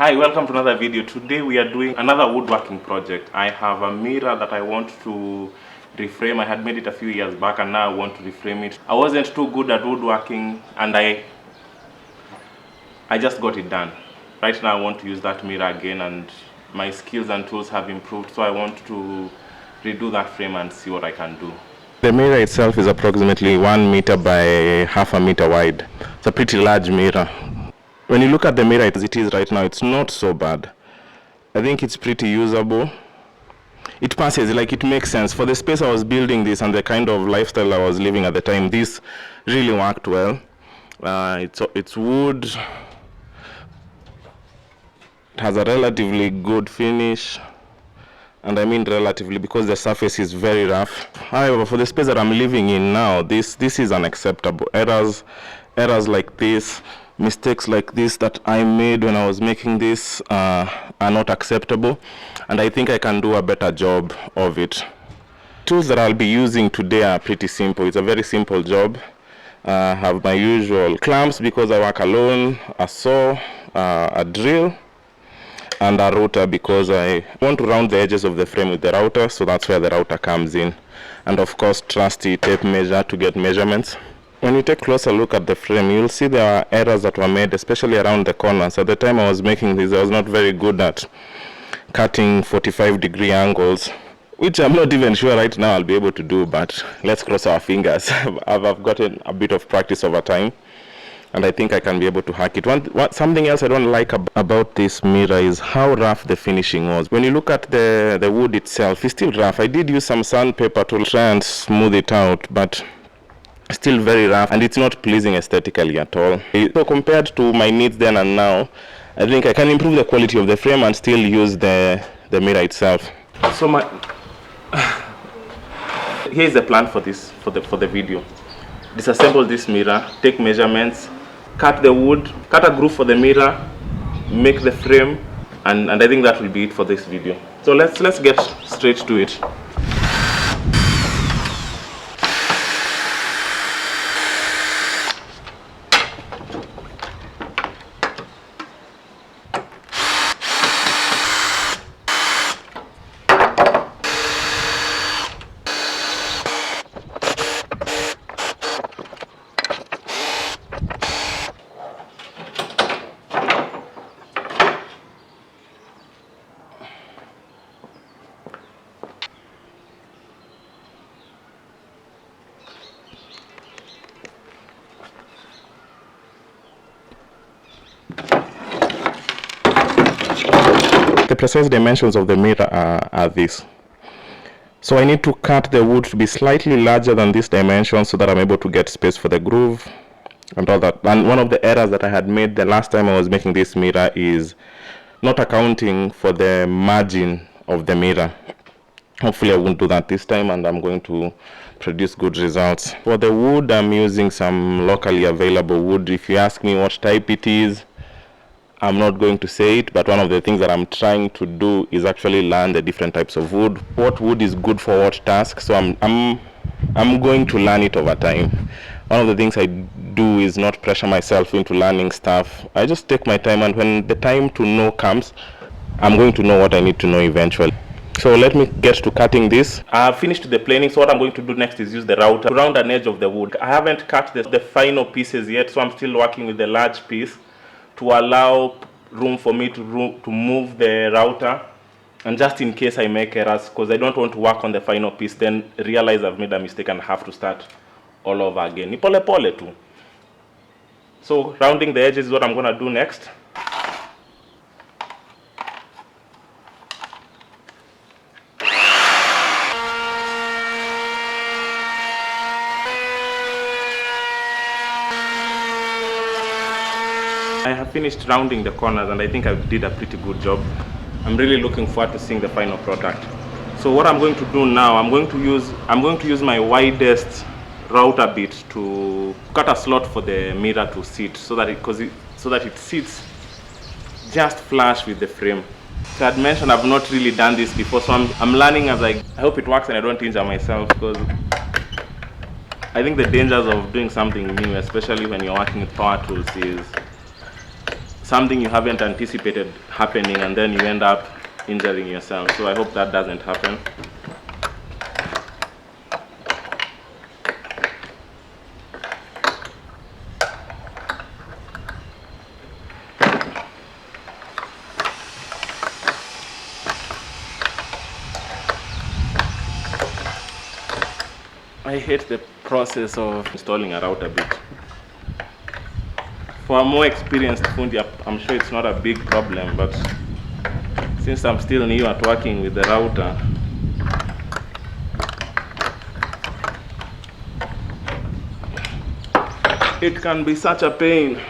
Hi, welcome to another video. Today we are doing another woodworking project. I have a mirror that I want to reframe. I had made it a few years back and now I want to reframe it. I wasn't too good at woodworking and I just got it done. Right now I want to use that mirror again and my skills and tools have improved, so I want to redo that frame and see what I can do. The mirror itself is approximately 1 meter by half a meter wide. It's a pretty large mirror. When you look at the mirror as it is right now, it's not so bad. I think it's pretty usable. It passes, like it makes sense. For the space I was building this and the kind of lifestyle I was living at the time, this really worked well. It's wood. It has a relatively good finish. And I mean relatively because the surface is very rough. However, for the space that I'm living in now, this is unacceptable. Errors like this, mistakes like this that I made when I was making this are not acceptable, and I think I can do a better job of it. Tools that I'll be using today are pretty simple. It's a very simple job. I have my usual clamps because I work alone, a saw, a drill, and a router because I want to round the edges of the frame with the router, so that's where the router comes in. And of course, trusty tape measure to get measurements. When you take a closer look at the frame, you'll see there are errors that were made, especially around the corners. At the time I was making this, I was not very good at cutting 45-degree angles, which I'm not even sure right now I'll be able to do, but let's cross our fingers. I've gotten a bit of practice over time, and I think I can be able to hack it. Something else I don't like about this mirror is how rough the finishing was. When you look at the wood itself, it's still rough. I did use some sandpaper to try and smooth it out, but still very rough, and it's not pleasing aesthetically at all. So compared to my needs then and now, I think I can improve the quality of the frame and still use the mirror itself. So here's the plan for this, for the video. Disassemble this mirror, take measurements, cut the wood, cut a groove for the mirror, make the frame, and I think that will be it for this video. So let's get straight to it. The precise dimensions of the mirror are this. So I need to cut the wood to be slightly larger than this dimension so that I'm able to get space for the groove and all that. And one of the errors that I had made the last time I was making this mirror is not accounting for the margin of the mirror. Hopefully I won't do that this time, and I'm going to produce good results. For the wood, I'm using some locally available wood. If you ask me what type it is, I'm not going to say it, but one of the things that I'm trying to do is actually learn the different types of wood. What wood is good for what task, so I'm going to learn it over time. One of the things I do is not pressure myself into learning stuff. I just take my time, and when the time to know comes, I'm going to know what I need to know eventually. So let me get to cutting this. I've finished the planing, so what I'm going to do next is use the router to round an edge of the wood. I haven't cut the final pieces yet, so I'm still working with the large piece to allow room for me to move the router, and just in case I make errors, because I don't want to work on the final piece then realize I've made a mistake and have to start all over again. Ni pole pole tu. So rounding the edges is what I'm going to do next. I have finished rounding the corners and I think I did a pretty good job. I'm really looking forward to seeing the final product. So what I'm going to do now, I'm going to use my widest router bit to cut a slot for the mirror to sit, so that it sits just flush with the frame. So I had mentioned I've not really done this before, so I'm learning as I hope it works and I don't injure myself, because I think the dangers of doing something new, especially when you're working with power tools, is something you haven't anticipated happening, and then you end up injuring yourself. So I hope that doesn't happen. I hate the process of installing a router bit. For a more experienced fundi, I'm sure it's not a big problem, but since I'm still new at working with the router, it can be such a pain.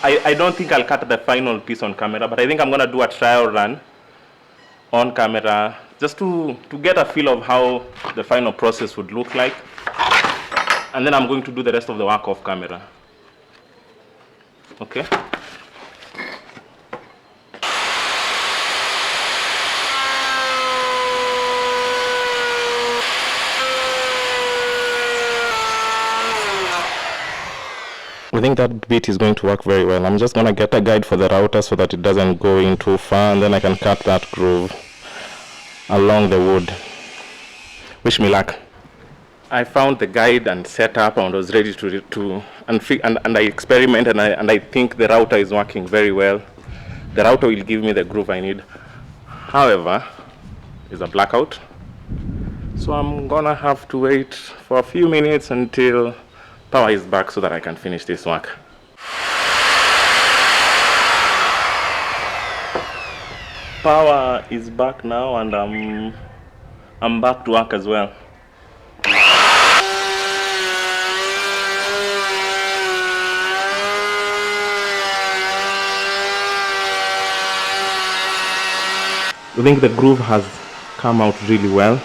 I don't think I'll cut the final piece on camera, but I think I'm gonna do a trial run on camera just to get a feel of how the final process would look like, and then I'm going to do the rest of the work off camera. Okay. I think that bit is going to work very well. I'm just going to get a guide for the router so that it doesn't go in too far, and then I can cut that groove along the wood. Wish me luck. I found the guide and set up and was ready and I experimented, and I think the router is working very well. The router will give me the groove I need. However, it's a blackout, so I'm gonna have to wait for a few minutes until power is back so that I can finish this work. Power is back now, and I'm back to work as well. I think the groove has come out really well.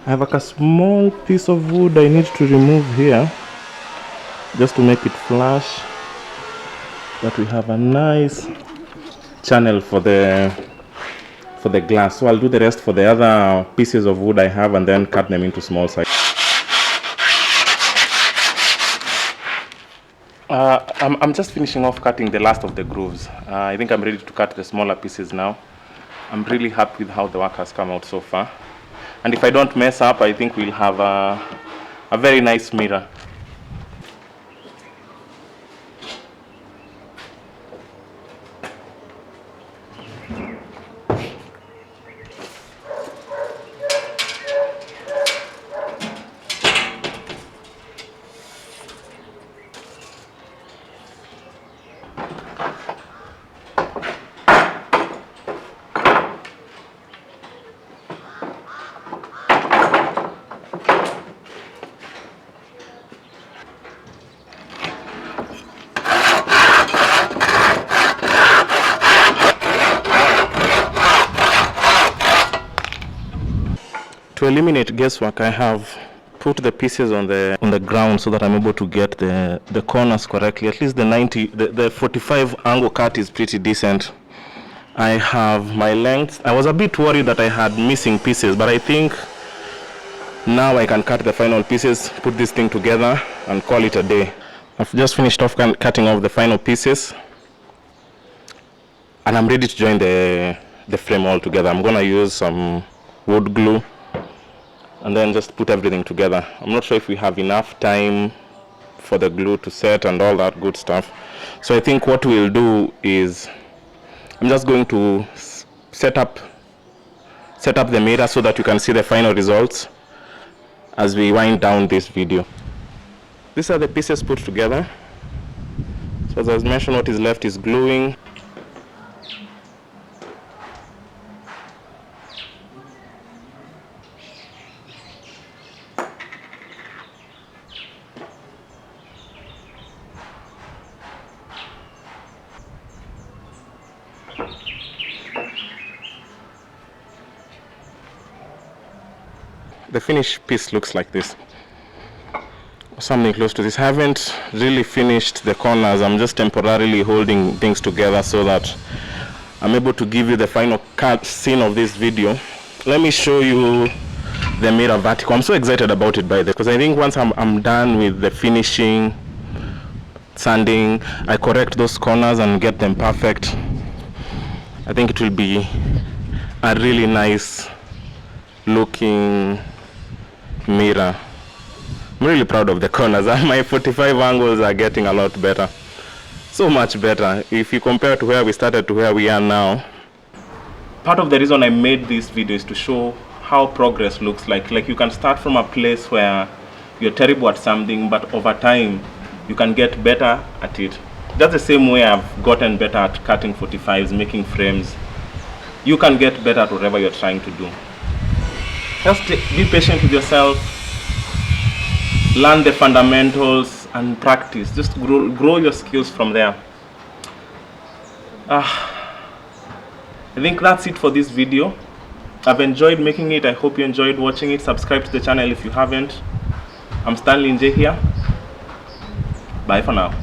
I have like a small piece of wood I need to remove here just to make it flush, but we have a nice channel for the glass. So I'll do the rest for the other pieces of wood I have and then cut them into small sizes. I'm just finishing off cutting the last of the grooves. I think I'm ready to cut the smaller pieces now. I'm really happy with how the work has come out so far. And if I don't mess up, I think we'll have a very nice mirror. To eliminate guesswork, I have put the pieces on the ground so that I'm able to get the corners correctly. At least the 45 angle cut is pretty decent. I have my length. I was a bit worried that I had missing pieces, but I think now I can cut the final pieces, put this thing together, and call it a day. I've just finished off cutting off the final pieces, and I'm ready to join the frame all together. I'm gonna use some wood glue and then just put everything together. I'm not sure if we have enough time for the glue to set and all that good stuff. So I think what we'll do is I'm just going to set up the mirror so that you can see the final results as we wind down this video. These are the pieces put together. So as I mentioned, what is left is gluing. The finished piece looks like this, something close to this. I haven't really finished the corners. I'm just temporarily holding things together so that I'm able to give you the final cut scene of this video. Let me show you the mirror vertical. I'm so excited about it, by the way, because I think once I'm done with the finishing sanding, I correct those corners and get them perfect, I think it will be a really nice looking mirror. I'm really proud of the corners. My 45 angles are getting a lot better, so much better if you compare to where we started to where we are now. Part of the reason I made this video is to show how progress looks like you can start from a place where you're terrible at something, but over time you can get better at it. That's the same way I've gotten better at cutting 45s, making frames. You can get better at whatever you're trying to do. Just be patient with yourself, learn the fundamentals and practice. Just grow your skills from there. I think that's it for this video. I've enjoyed making it. I hope you enjoyed watching it. Subscribe to the channel if you haven't. I'm Stanley Nje here. Bye for now.